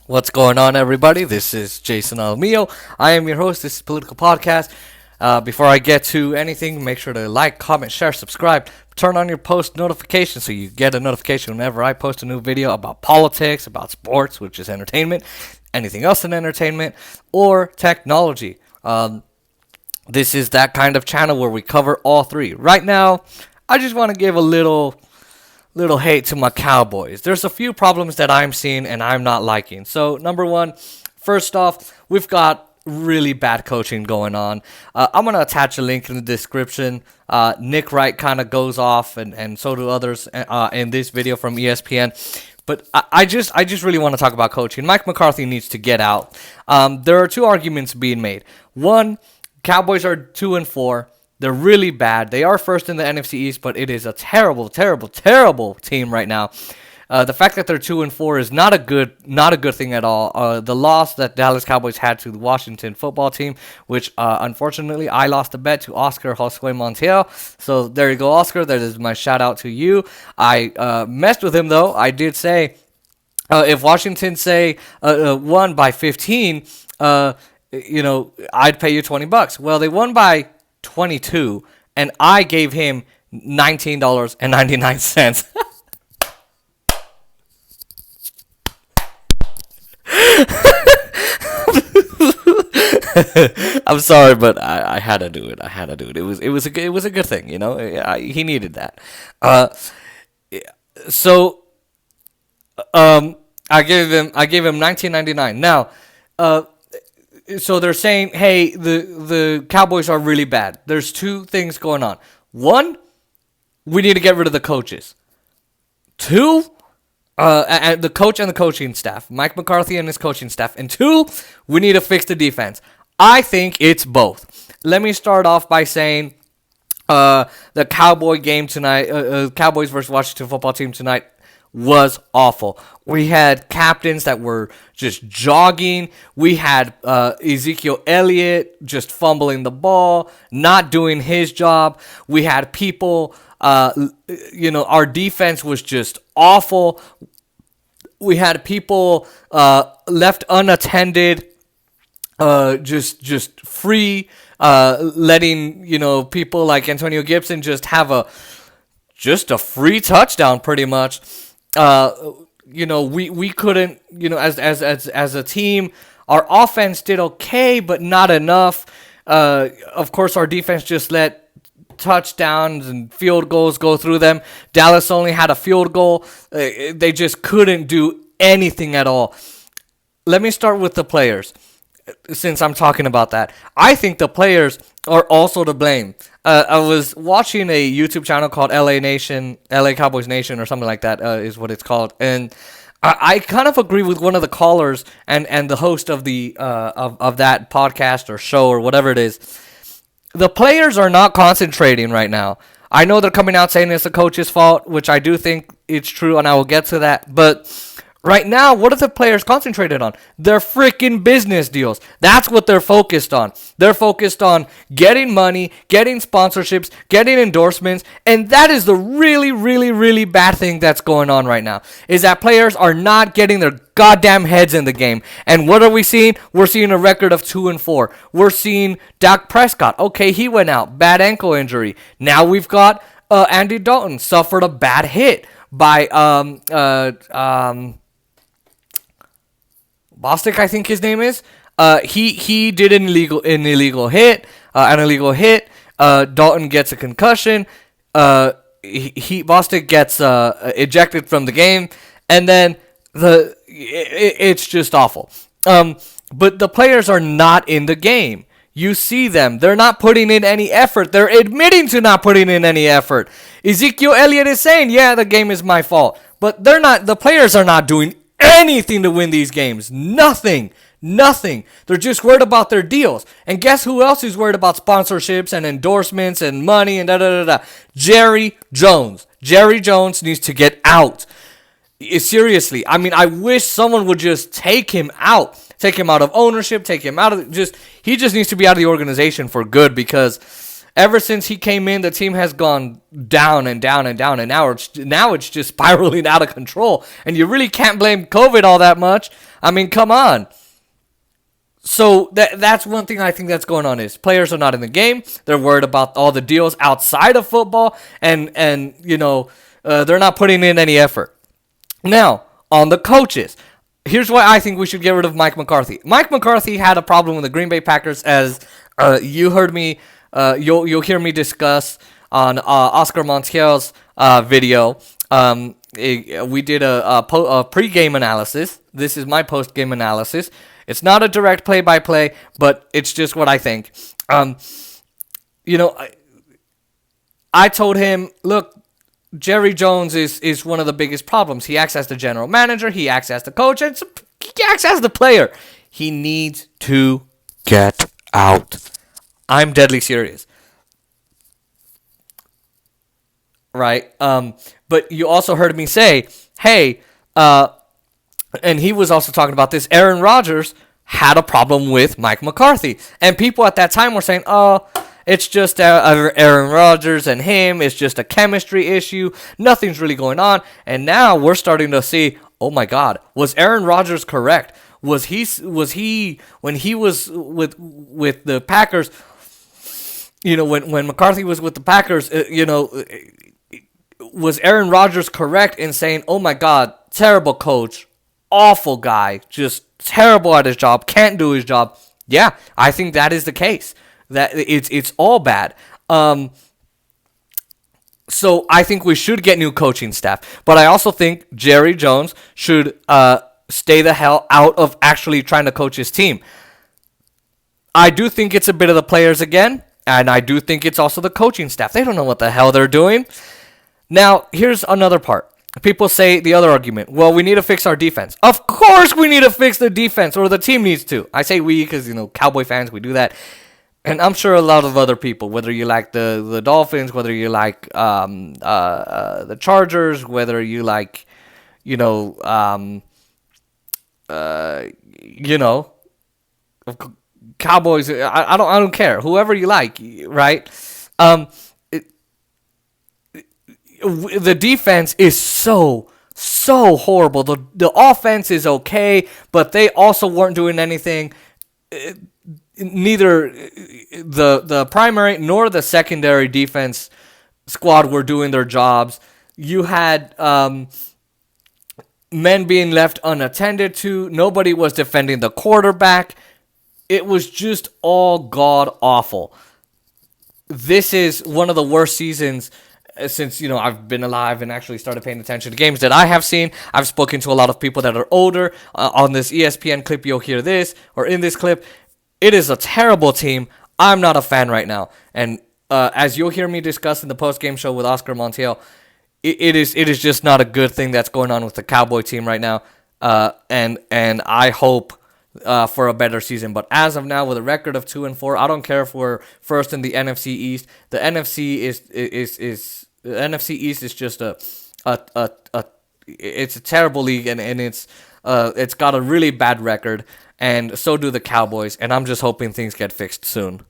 What's going on, everybody? This is Jason Alamillo. I am your host. This is Political Podcast. Before I get to anything, make sure to like, comment, share, subscribe. Turn on your post notifications so you get a notification whenever I post a new video about politics, about sports, which is entertainment, anything else in entertainment, or technology. This is that kind of channel where we cover all three. Right now, I just want to give a little hate to my Cowboys. There's a few problems that I'm seeing and I'm not liking. So, number one, first off, we've got really bad coaching going on. I'm going to attach a link in the description. Nick Wright kind of goes off, and so do others in this video from ESPN. But I just really want to talk about coaching. Mike McCarthy needs to get out. There are two arguments being made. One, Cowboys are 2-4. They're really bad. They are first in the NFC East, but it is a terrible, terrible, terrible team right now. The fact that they're 2-4 is not a good thing at all. The loss that Dallas Cowboys had to the Washington football team, which unfortunately I lost a bet to Oscar Josue Montiel. So there you go, Oscar. That is my shout out to you. I messed with him though. I did say if Washington say won by 15, I'd pay you $20. Well, they won by 22, and I gave him $19.99. I'm sorry, but I had to do it. It was a good thing, you know. He needed that. So I gave him $19.99. Now, so they're saying, hey, the Cowboys are really bad. There's two things going on. One, we need to get rid of the coaches. Two, and the coach and the coaching staff, Mike McCarthy and his coaching staff. And two, we need to fix the defense. I think it's both. Let me start off by saying the Cowboy game tonight, Cowboys versus Washington football team tonight, was awful. We had captains that were just jogging. We had Ezekiel Elliott just fumbling the ball, not doing his job. We had people, our defense was just awful. We had people left unattended, just free, letting, people like Antonio Gibson just have a free touchdown pretty much. We couldn't, as a team, our offense did okay, but not enough. Of course, our defense just let touchdowns and field goals go through them. Dallas only had a field goal. They just couldn't do anything at all. Let me start with the players, since I'm talking about that. I think the players are also to blame. I was watching a YouTube channel called LA Cowboys Nation, or something like that is what it's called, and I kind of agree with one of the callers and the host of the of that podcast or show or whatever it is. The players are not concentrating right now. I know they're coming out saying it's the coach's fault, which I do think it's true, and I will get to that, but right now, what are the players concentrated on? Their freaking business deals. That's what they're focused on. They're focused on getting money, getting sponsorships, getting endorsements, and that is the really, really, really bad thing that's going on right now, is that players are not getting their goddamn heads in the game. And what are we seeing? We're seeing a record of 2-4. We're seeing Dak Prescott. Okay, he went out. Bad ankle injury. Now we've got Andy Dalton suffered a bad hit by Bostic, I think his name is. He did an illegal hit. Dalton gets a concussion. Bostic gets ejected from the game, and then it's just awful. But the players are not in the game. You see them. They're not putting in any effort. They're admitting to not putting in any effort. Ezekiel Elliott is saying, yeah, the game is my fault. But they're not. The players are not doing anything to win these games. Nothing. They're just worried about their deals. And guess who else is worried about sponsorships and endorsements and money and da-da-da-da? Jerry Jones. Jerry Jones needs to get out. Seriously. I mean, I wish someone would just take him out. Take him out of ownership. Take him out of he just needs to be out of the organization for good, because Ever since he came in, the team has gone down and down and down, and now it's just spiraling out of control. And you really can't blame COVID all that much. I mean, come on. So that's one thing I think that's going on is players are not in the game. They're worried about all the deals outside of football, and they're not putting in any effort. Now, on the coaches, here's why I think we should get rid of Mike McCarthy. Mike McCarthy had a problem with the Green Bay Packers, as you heard me. You'll hear me discuss on Oscar Montiel's video. We did a pre-game analysis. This is my post-game analysis. It's not a direct play-by-play, but it's just what I think. I told him, look, Jerry Jones is one of the biggest problems. He acts as the general manager. He acts as the coach. And he acts as the player. He needs to get out. I'm deadly serious. Right? But you also heard me say, hey, and he was also talking about this, Aaron Rodgers had a problem with Mike McCarthy. And people at that time were saying, oh, it's just Aaron Rodgers and him. It's just a chemistry issue. Nothing's really going on. And now we're starting to see, oh my God, was Aaron Rodgers correct? Was he when he was with the Packers, when McCarthy was with the Packers, was Aaron Rodgers correct in saying, oh my God, terrible coach, awful guy, just terrible at his job, can't do his job? Yeah, I think that is the case. That it's all bad. So I think we should get new coaching staff. But I also think Jerry Jones should stay the hell out of actually trying to coach his team. I do think it's a bit of the players again, and I do think it's also the coaching staff. They don't know what the hell they're doing. Now, here's another part. People say the other argument, well, we need to fix our defense. Of course we need to fix the defense, or the team needs to. I say we because, Cowboy fans, we do that. And I'm sure a lot of other people, whether you like the Dolphins, whether you like the Chargers, whether you like, Cowboys. I don't care. Whoever you like, right? The defense is so horrible. The offense is okay, but they also weren't doing anything. Neither the primary nor the secondary defense squad were doing their jobs. You had men being left unattended to. Nobody was defending the quarterback. It was just all god awful. This is one of the worst seasons since, I've been alive and actually started paying attention to games that I have seen. I've spoken to a lot of people that are older. On this ESPN clip, you'll hear this, or in this clip. It is a terrible team. I'm not a fan right now. And as you'll hear me discuss in the post-game show with Oscar Montiel, it is just not a good thing that's going on with the Cowboy team right now. And I hope for a better season. But as of now, with a record of 2-4, I don't care if we're first in the NFC East. The NFC East is just it's a terrible league, and it's got a really bad record, and so do the Cowboys. And I'm just hoping things get fixed soon.